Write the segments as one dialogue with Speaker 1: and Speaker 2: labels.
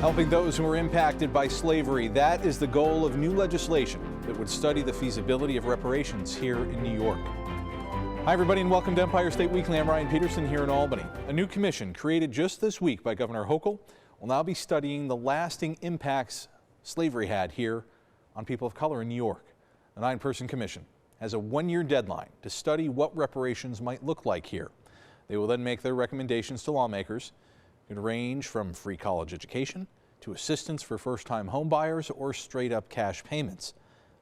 Speaker 1: Helping those who were impacted by slavery. That is the goal of new legislation that would study the feasibility of reparations here in New York. Hi, everybody, and welcome to Empire State Weekly. I'm Ryan Peterson here in Albany. A new commission created just this week by Governor Hochul will now be studying the lasting impacts slavery had here on people of color in New York. The 9-person commission has a one-year deadline to study what reparations might look like here. They will then make their recommendations to lawmakers. It could range from free college education to assistance for first-time homebuyers or straight-up cash payments.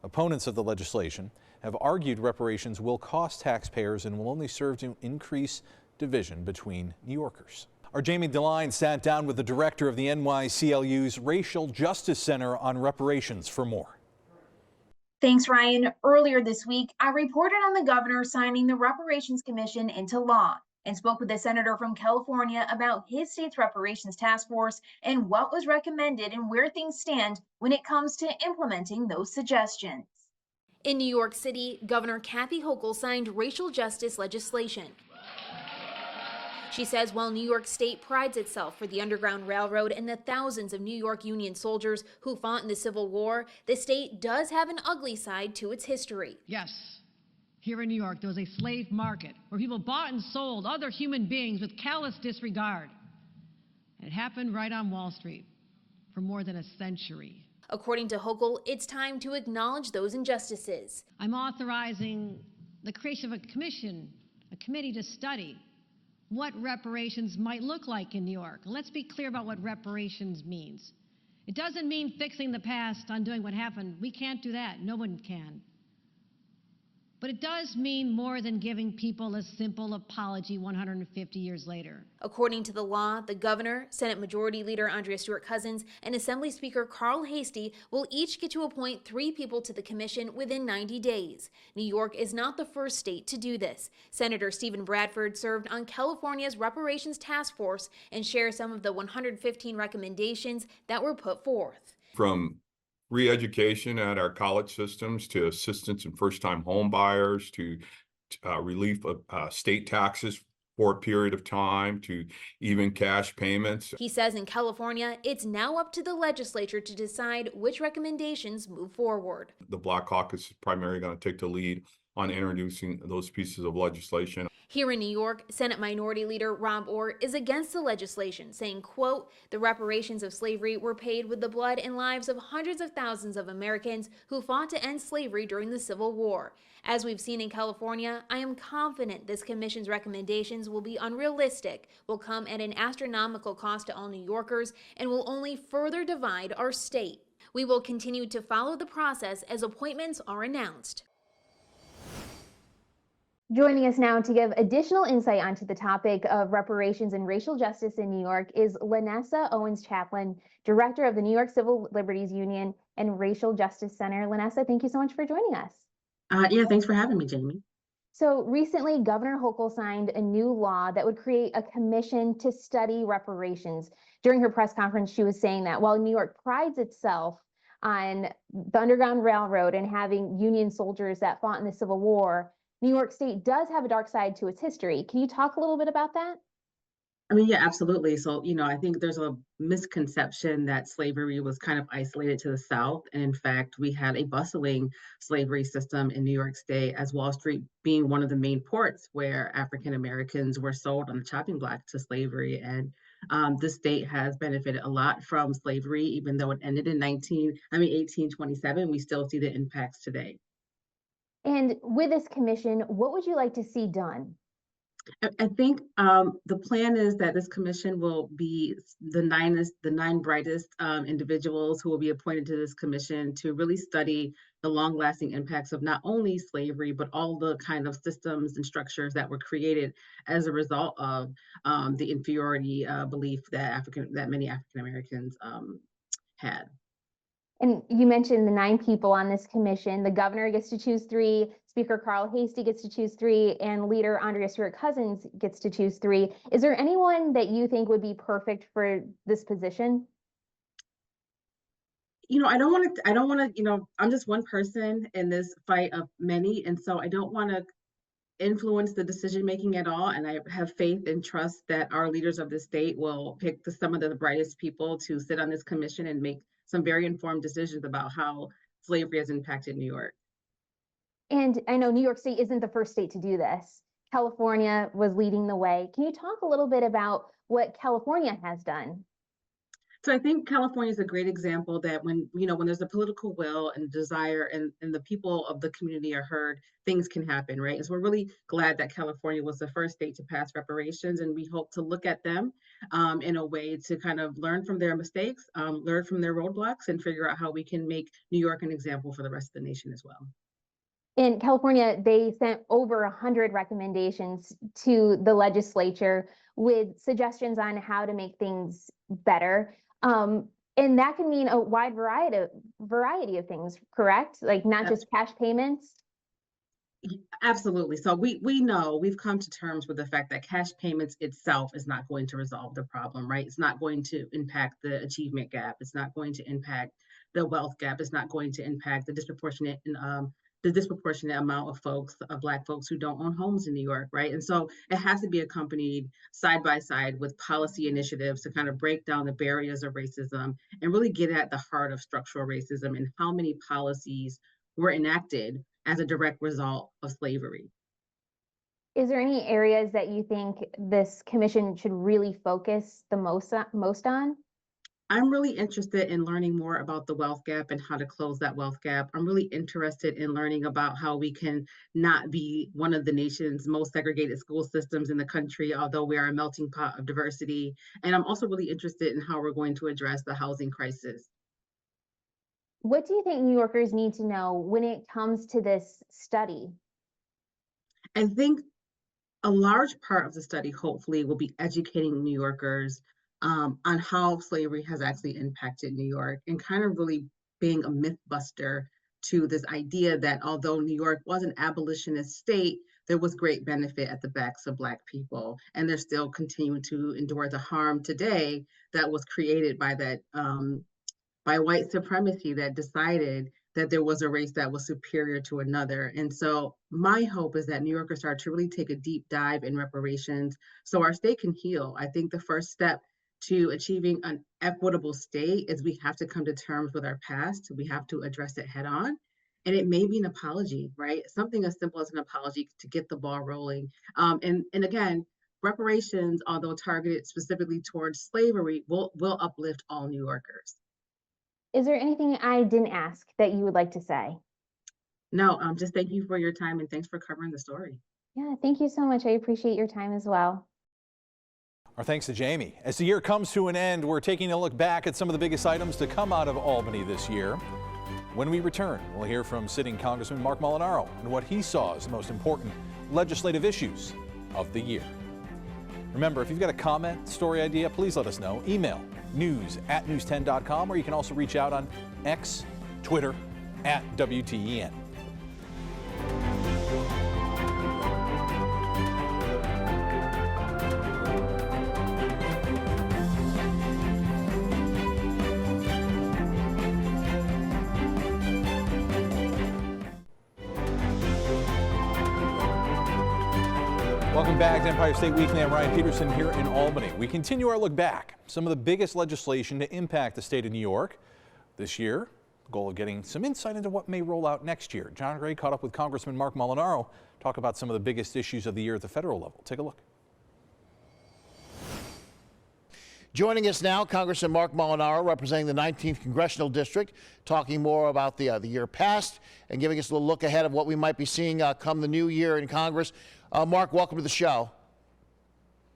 Speaker 1: Opponents of the legislation have argued reparations will cost taxpayers and will only serve to increase division between New Yorkers. Our Jamie DeLine sat down with the director of the NYCLU's Racial Justice Center on reparations for more.
Speaker 2: Thanks, Ryan. Earlier this week, I reported on the governor signing the Reparations Commission into law and spoke with a senator from California about his state's reparations task force and what was recommended and where things stand when it comes to implementing those suggestions. In New York City, Governor Kathy Hochul signed racial justice legislation. She says while New York State prides itself for the Underground Railroad and the thousands of New York Union soldiers who fought in the Civil War, the state does have an ugly side to its history.
Speaker 3: Yes. Here in New York, there was a slave market where people bought and sold other human beings with callous disregard. It happened right on Wall Street for more than a century.
Speaker 2: According to Hochul, it's time to acknowledge those injustices.
Speaker 3: I'm authorizing the creation of a committee to study what reparations might look like in New York. And let's be clear about what reparations means. It doesn't mean fixing the past, undoing what happened. We can't do that. No one can. But it does mean more than giving people a simple apology 150 years later.
Speaker 2: According to the law, the governor, Senate Majority Leader Andrea Stewart-Cousins, and Assembly Speaker Carl Heastie will each get to appoint 3 people to the commission within 90 days. New York is not the first state to do this. Senator Stephen Bradford served on California's reparations task force and shares some of the 115 recommendations that were put forth.
Speaker 4: From re-education at our college systems to assistance in first-time home buyers to relief of state taxes for a period of time to even cash payments.
Speaker 2: He says in California, it's now up to the legislature to decide which recommendations move forward.
Speaker 4: The Black Caucus is primarily going to take the lead on introducing those pieces of legislation.
Speaker 2: Here in New York, Senate Minority Leader Rob Orr is against the legislation, saying, quote, the reparations of slavery were paid with the blood and lives of hundreds of thousands of Americans who fought to end slavery during the Civil War. As we've seen in California, I am confident this commission's recommendations will be unrealistic, will come at an astronomical cost to all New Yorkers, and will only further divide our state. We will continue to follow the process as appointments are announced. Joining us now to give additional insight onto the topic of reparations and racial justice in New York is Lanessa Owens-Chaplin, Director of the New York Civil Liberties Union and Racial Justice Center. Lanessa, thank you so much for joining us.
Speaker 5: Yeah, thanks for having me, Jamie.
Speaker 2: So recently, Governor Hochul signed a new law that would create a commission to study reparations. During her press conference, she was saying that while New York prides itself on the Underground Railroad and having Union soldiers that fought in the Civil War, New York State does have a dark side to its history. Can you talk a little bit about that?
Speaker 5: I mean, yeah, absolutely. So, I think there's a misconception that slavery was kind of isolated to the South. And in fact, we had a bustling slavery system in New York State, as Wall Street being one of the main ports where African Americans were sold on the chopping block to slavery. And the state has benefited a lot from slavery, even though it ended in 1827. We still see the impacts today.
Speaker 2: And with this commission, what would you like to see done?
Speaker 5: I think the plan is that this commission will be the nine brightest individuals who will be appointed to this commission to really study the long-lasting impacts of not only slavery, but all the kind of systems and structures that were created as a result of the inferiority belief that many African Americans had.
Speaker 2: And you mentioned the 9 people on this commission. The governor gets to choose 3, Speaker Carl Heastie gets to choose 3, and Leader Andrea Stewart-Cousins gets to choose 3. Is there anyone that you think would be perfect for this position?
Speaker 5: I don't want to, I'm just one person in this fight of many. And so I don't want to influence the decision making at all. And I have faith and trust that our leaders of the state will pick some of the brightest people to sit on this commission and make some very informed decisions about how slavery has impacted New York.
Speaker 2: And I know New York State isn't the first state to do this. California was leading the way. Can you talk a little bit about what California has done?
Speaker 5: So I think California is a great example that when there's a political will and desire and the people of the community are heard, things can happen, right? And so we're really glad that California was the first state to pass reparations, and we hope to look at them in a way to kind of learn from their mistakes, learn from their roadblocks, and figure out how we can make New York an example for the rest of the nation as well.
Speaker 2: In California, they sent over 100 recommendations to the legislature with suggestions on how to make things better. And that can mean a wide variety of things, correct? Like not just cash payments?
Speaker 5: Absolutely. So we know we've come to terms with the fact that cash payments itself is not going to resolve the problem, right? It's not going to impact the achievement gap. It's not going to impact the wealth gap. It's not going to impact the disproportionate amount of folks, of Black folks who don't own homes in New York, right? And so it has to be accompanied side by side with policy initiatives to kind of break down the barriers of racism and really get at the heart of structural racism and how many policies were enacted as a direct result of slavery.
Speaker 2: Is there any areas that you think this commission should really focus the most on?
Speaker 5: I'm really interested in learning more about the wealth gap and how to close that wealth gap. I'm really interested in learning about how we can not be one of the nation's most segregated school systems in the country, although we are a melting pot of diversity. And I'm also really interested in how we're going to address the housing crisis.
Speaker 2: What do you think New Yorkers need to know when it comes to this study?
Speaker 5: I think a large part of the study, hopefully, will be educating New Yorkers on how slavery has actually impacted New York and kind of really being a myth buster to this idea that although New York was an abolitionist state, there was great benefit at the backs of Black people, and they're still continuing to endure the harm today that was created by that by white supremacy that decided that there was a race that was superior to another. And so my hope is that New Yorkers start to really take a deep dive in reparations so our state can heal. I think the first step to achieving an equitable state is we have to come to terms with our past. We have to address it head on. And it may be an apology, right? Something as simple as an apology to get the ball rolling. And again, reparations, although targeted specifically towards slavery, will uplift all New Yorkers.
Speaker 2: Is there anything I didn't ask that you would like to say?
Speaker 5: No, just thank you for your time and thanks for covering the story.
Speaker 2: Yeah, thank you so much. I appreciate your time as well.
Speaker 1: Our thanks to Jamie. As the year comes to an end, we're taking a look back at some of the biggest items to come out of Albany this year. When we return, we'll hear from sitting Congressman Mark Molinaro and what he saw as the most important legislative issues of the year. Remember, if you've got a comment, story idea, please let us know. Email news@news10.com, or you can also reach out on X, Twitter, @WTEN. Welcome back to Empire State Weekly. I'm Ryan Peterson here in Albany. We continue our look back. Some of the biggest legislation to impact the state of New York this year. The goal of getting some insight into what may roll out next year. John Gray caught up with Congressman Mark Molinaro, talk about some of the biggest issues of the year at the federal level. Take a look.
Speaker 6: Joining us now, Congressman Mark Molinaro, representing the 19th Congressional District, talking more about the year past and giving us a little look ahead of what we might be seeing come the new year in Congress. Mark, welcome to the show.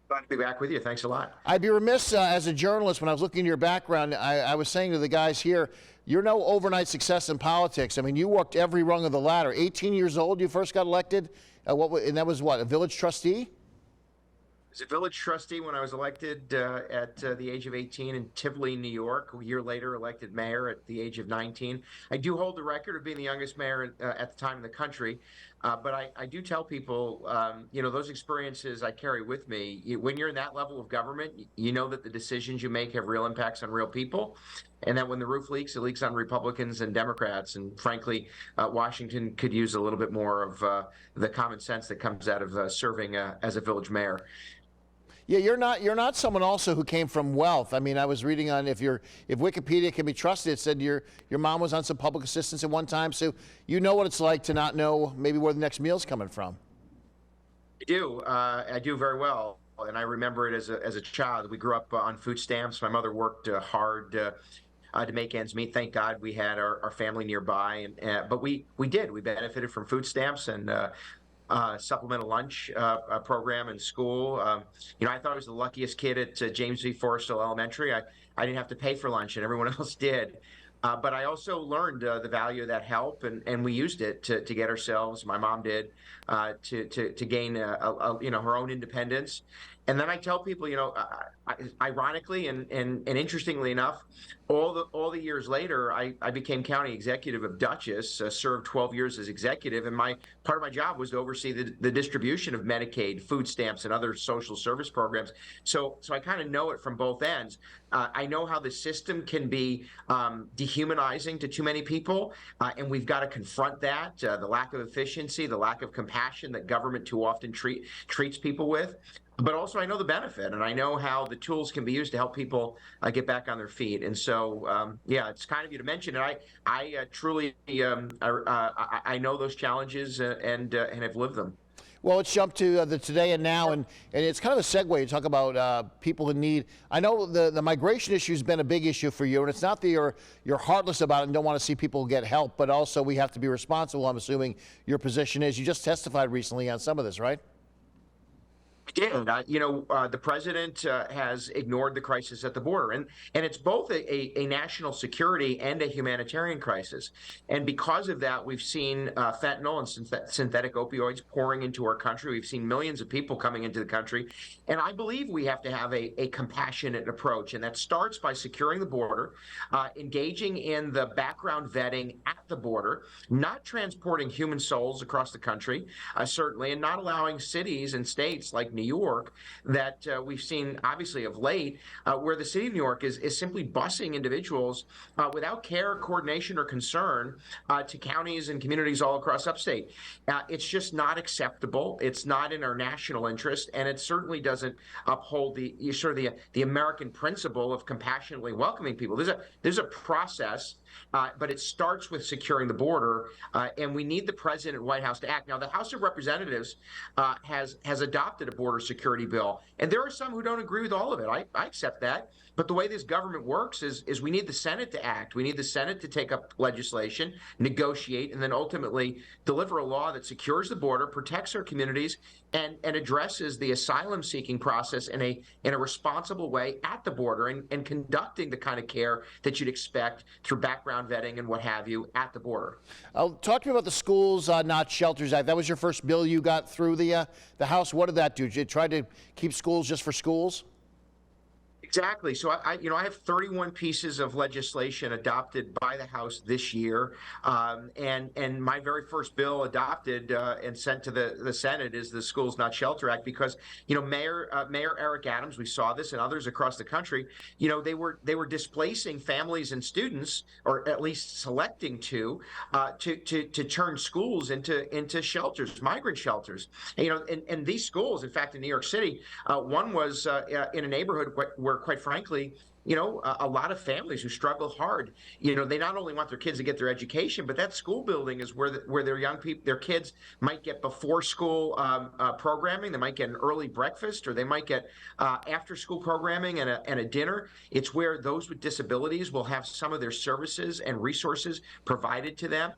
Speaker 7: Glad to be back with you. Thanks a lot.
Speaker 6: I'd be remiss as a journalist when I was looking at your background. I was saying to the guys here, you're no overnight success in politics. I mean, you worked every rung of the ladder. 18 years old, you first got elected. And that was what, a village trustee?
Speaker 7: I was a village trustee when I was elected at the age of 18 in Tivoli, New York. A year later, elected mayor at the age of 19. I do hold the record of being the youngest mayor at the time in the country. But I do tell people, those experiences I carry with me. When you're in that level of government, you know that the decisions you make have real impacts on real people, and that when the roof leaks, it leaks on Republicans and Democrats. And frankly, Washington could use a little bit more of the common sense that comes out of serving as a village mayor.
Speaker 6: Yeah, you're not someone also who came from wealth. I mean, I was reading on if Wikipedia can be trusted, it said your mom was on some public assistance at one time, so you know what it's like to not know maybe where the next meal's coming from.
Speaker 7: I do very well, and I remember it as a child. We grew up on food stamps. My mother worked hard to make ends meet. Thank God we had our family nearby, but we benefited from food stamps and supplemental lunch program in school. I thought I was the luckiest kid at James V. Forrestal Elementary. I didn't have to pay for lunch, and everyone else did. But I also learned the value of that help, and we used it to get ourselves. My mom did to gain her own independence. And then I tell people, ironically and interestingly enough, all the years later, I became county executive of Dutchess, served 12 years as executive, and part of my job was to oversee the distribution of Medicaid, food stamps, and other social service programs. So I kind of know it from both ends. I know how the system can be dehumanizing to too many people, and we've got to confront that, the lack of efficiency, the lack of compassion that government too often treats people with. But also, I know the benefit, and I know how the tools can be used to help people get back on their feet. And so, it's kind of you to mention it. I truly, I know those challenges and have lived them.
Speaker 6: Well, let's jump to the today and now, and it's kind of a segue to talk about people in need. I know the migration issue has been a big issue for you, and it's not that you're heartless about it and don't want to see people get help, but also we have to be responsible. I'm assuming your position is. You just testified recently on some of this, right?
Speaker 7: I did. The president has ignored the crisis at the border, and it's both a national security and a humanitarian crisis. And because of that, we've seen fentanyl and synthetic opioids pouring into our country. We've seen millions of people coming into the country, and I believe we have to have a compassionate approach, and that starts by securing the border, engaging in the background vetting at the border, not transporting human souls across the country, certainly, and not allowing cities and states like New York that we've seen obviously of late, where the city of New York is simply busing individuals without care, coordination, or concern to counties and communities all across upstate. It's just not acceptable. It's not in our national interest, and it certainly doesn't uphold the American principle of compassionately welcoming people. There's a process. But it starts with securing the border, and we need the president and White House to act. Now, the House of Representatives has adopted a border security bill, and there are some who don't agree with all of it. I accept that. But the way this government works is we need the Senate to act. We need the Senate to take up legislation, negotiate, and then ultimately deliver a law that secures the border, protects our communities, and addresses the asylum-seeking process in a responsible way at the border, and conducting the kind of care that you'd expect through background vetting and what have you at the border.
Speaker 6: Talk to me about the Schools Not Shelters Act. That was your first bill you got through the House. What did that do? Did you try to keep schools just for schools?
Speaker 7: Exactly. So I have 31 pieces of legislation adopted by the House this year, and my very first bill adopted and sent to the Senate is the Schools Not Shelter Act, because Mayor Eric Adams, we saw this, and others across the country, they were displacing families and students, or at least selecting to turn schools into shelters, migrant shelters. And these schools, in fact, in New York City, one was in a neighborhood where, quite frankly, a lot of families who struggle hard, they not only want their kids to get their education, but that school building is where their young people, their kids might get before school programming. They might get an early breakfast, or they might get after school programming and a dinner. It's where those with disabilities will have some of their services and resources provided to them.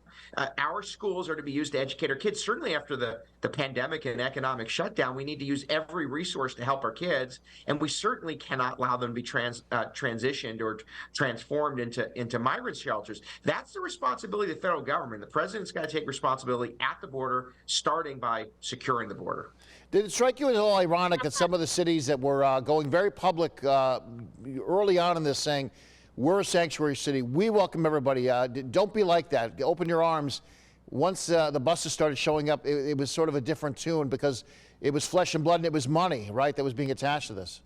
Speaker 7: Our schools are to be used to educate our kids. Certainly after the pandemic and economic shutdown, we need to use every resource to help our kids, and we certainly cannot allow them to be transitioned or transformed into migrant shelters. That's the responsibility of the federal government. The president's got to take responsibility at the border, starting by securing the border.
Speaker 6: Did it strike you as a little ironic that some of the cities that were going very public early on in this, saying, we're a sanctuary city, we welcome everybody, don't be like that, open your arms, once the buses started showing up, it was sort of a different tune because it was flesh and blood and it was money, right, that was being attached to this.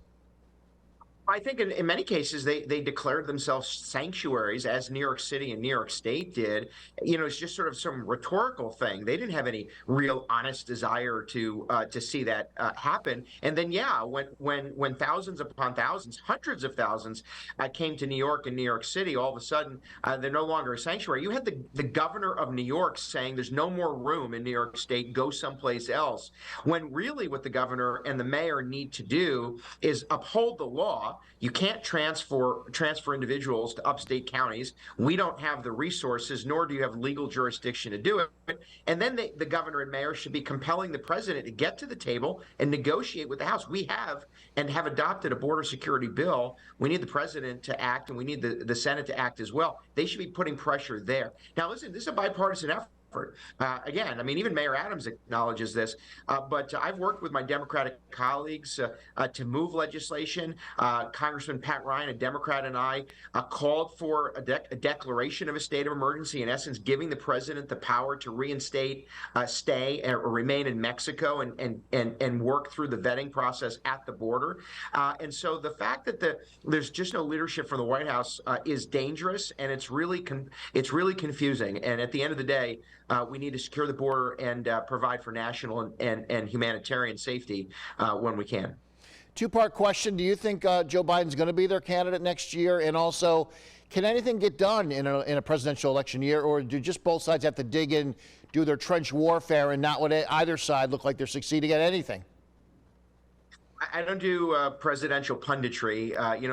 Speaker 7: I think in many cases they declared themselves sanctuaries, as New York City and New York State did. It's just sort of some rhetorical thing. They didn't have any real honest desire to see that happen. And then, yeah, when thousands upon thousands, hundreds of thousands came to New York and New York City, all of a sudden they're no longer a sanctuary. You had the governor of New York saying there's no more room in New York State, go someplace else. When really what the governor and the mayor need to do is uphold the law. You can't transfer individuals to upstate counties. We don't have the resources, nor do you have legal jurisdiction to do it. And then the governor and mayor should be compelling the president to get to the table and negotiate with the House. We have adopted a border security bill. We need the president to act, and we need the Senate to act as well. They should be putting pressure there. Now, listen, this is a bipartisan effort. Again, I mean, even Mayor Adams acknowledges this, but I've worked with my Democratic colleagues to move legislation. Congressman Pat Ryan, a Democrat, and I called for a declaration of a state of emergency, in essence, giving the president the power to reinstate, stay, or remain in Mexico and work through the vetting process at the border. And so the fact that there's just no leadership from the White House is dangerous, and it's really confusing. And at the end of the day, we need to secure the border and provide for national and humanitarian safety when we can.
Speaker 6: Two-part question. Do you think Joe Biden's going to be their candidate next year? And also, can anything get done in a presidential election year, or do just both sides have to dig in, do their trench warfare, and not let either side look like they're succeeding at anything?
Speaker 7: I don't do presidential punditry.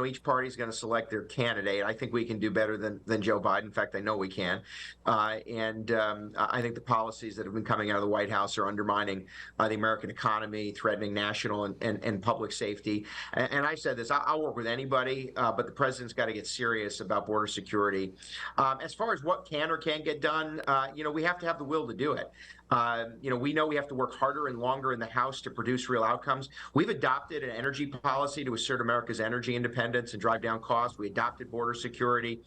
Speaker 7: Each party is going to select their candidate. I think we can do better than Joe Biden. In fact, I know we can. And I think the policies that have been coming out of the White House are undermining the American economy, threatening national and public safety. And I've said this, I'll work with anybody, but the president's got to get serious about border security. As far as what can or can't get done, we have to have the will to do it. We know we have to work harder and longer in the House to produce real outcomes. We've adopted an energy policy to assert America's energy independence and drive down costs. We adopted border security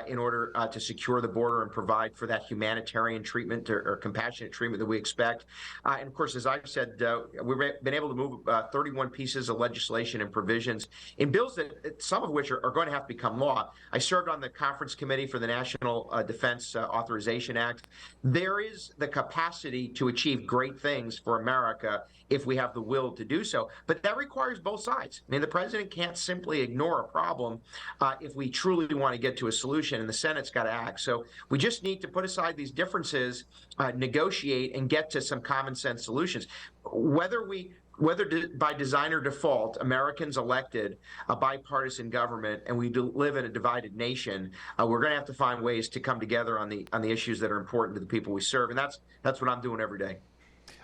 Speaker 7: in order to secure the border and provide for that humanitarian treatment or compassionate treatment that we expect. And of course, as I've said, we've been able to move 31 pieces of legislation and provisions in bills that some of which are going to have to become law. I served on the conference committee for the National Defense Authorization Act. There is the capacity to achieve great things for America if we have the will to do so. But that requires both sides. I mean, the president can't simply ignore a problem if we truly want to get to a solution, and the Senate's got to act. So we just need to put aside these differences, negotiate, and get to some common sense solutions. Whether by design or default, Americans elected a bipartisan government and we live in a divided nation, we're going to have to find ways to come together on the issues that are important to the people we serve. And that's what I'm doing every day.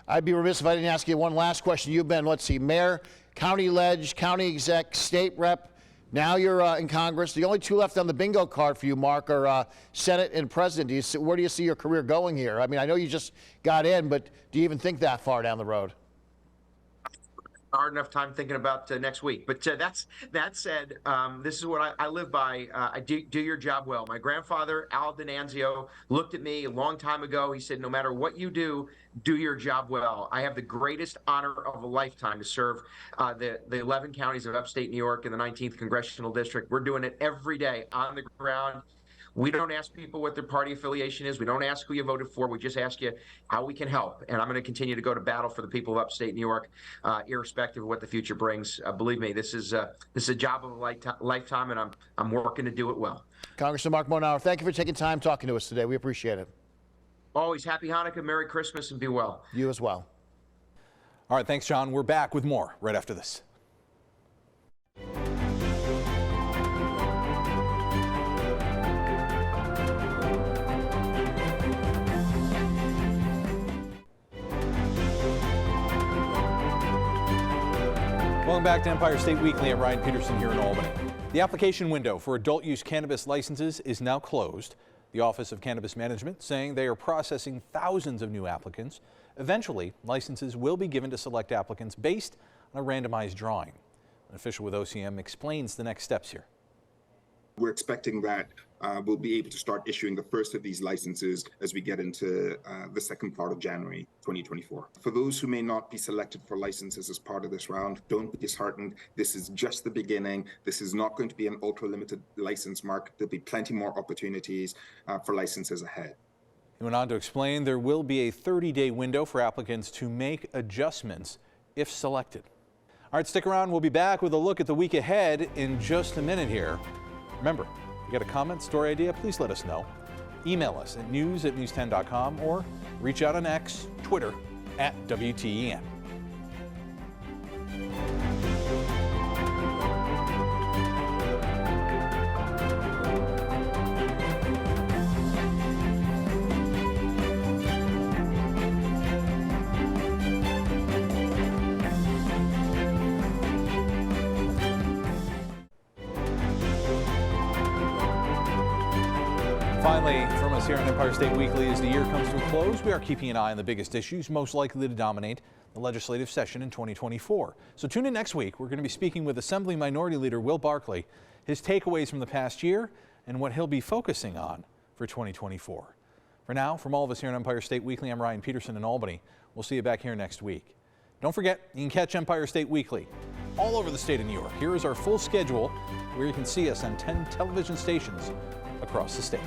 Speaker 6: I'd be remiss if I didn't ask you one last question. You've been, let's see, mayor, county ledge, county exec, state rep. Now you're in Congress. The only two left on the bingo card for you, Mark, are Senate and President. Where do you see your career going here? I mean, I know you just got in, but do you even think that far down the road?
Speaker 7: Hard enough time thinking about next week. But that said, this is what I live by. I do your job well. My grandfather, Al D'Annunzio, looked at me a long time ago. He said, no matter what you do your job well. I have the greatest honor of a lifetime to serve the 11 counties of upstate New York in the 19th Congressional District. We're doing it every day on the ground. We don't ask people what their party affiliation is. We don't ask who you voted for. We just ask you how we can help. And I'm going to continue to go to battle for the people of upstate New York, irrespective of what the future brings. Believe me, this is a job of a lifetime, and I'm working to do it well.
Speaker 6: Congressman Mark Monauer, thank you for taking time talking to us today. We appreciate it.
Speaker 7: Always happy Hanukkah, Merry Christmas, and be well.
Speaker 6: You as well.
Speaker 1: All right, thanks, John. We're back with more right after this. Welcome back to Empire State Weekly. I'm Ryan Peterson here in Albany. The application window for adult use cannabis licenses is now closed. The Office of Cannabis Management saying they are processing thousands of new applicants. Eventually, licenses will be given to select applicants based on a randomized drawing. An official with OCM explains the next steps here.
Speaker 8: We're expecting that we'll be able to start issuing the first of these licenses as we get into the second part of January 2024. For those who may not be selected for licenses as part of this round, don't be disheartened. This is just the beginning. This is not going to be an ultra-limited license market. There'll be plenty more opportunities for licenses ahead.
Speaker 1: He went on to explain there will be a 30-day window for applicants to make adjustments if selected. All right, stick around. We'll be back with a look at the week ahead in just a minute here. Remember, if you got a comment, story idea, please let us know. Email us at news@news10.com or reach out on X, Twitter @WTEN. Finally, from us here on Empire State Weekly, as the year comes to a close, we are keeping an eye on the biggest issues most likely to dominate the legislative session in 2024. So tune in next week. We're going to be speaking with Assembly Minority Leader Will Barkley, his takeaways from the past year, and what he'll be focusing on for 2024. For now, from all of us here on Empire State Weekly, I'm Ryan Peterson in Albany. We'll see you back here next week. Don't forget, you can catch Empire State Weekly all over the state of New York. Here is our full schedule where you can see us on 10 television stations across the state.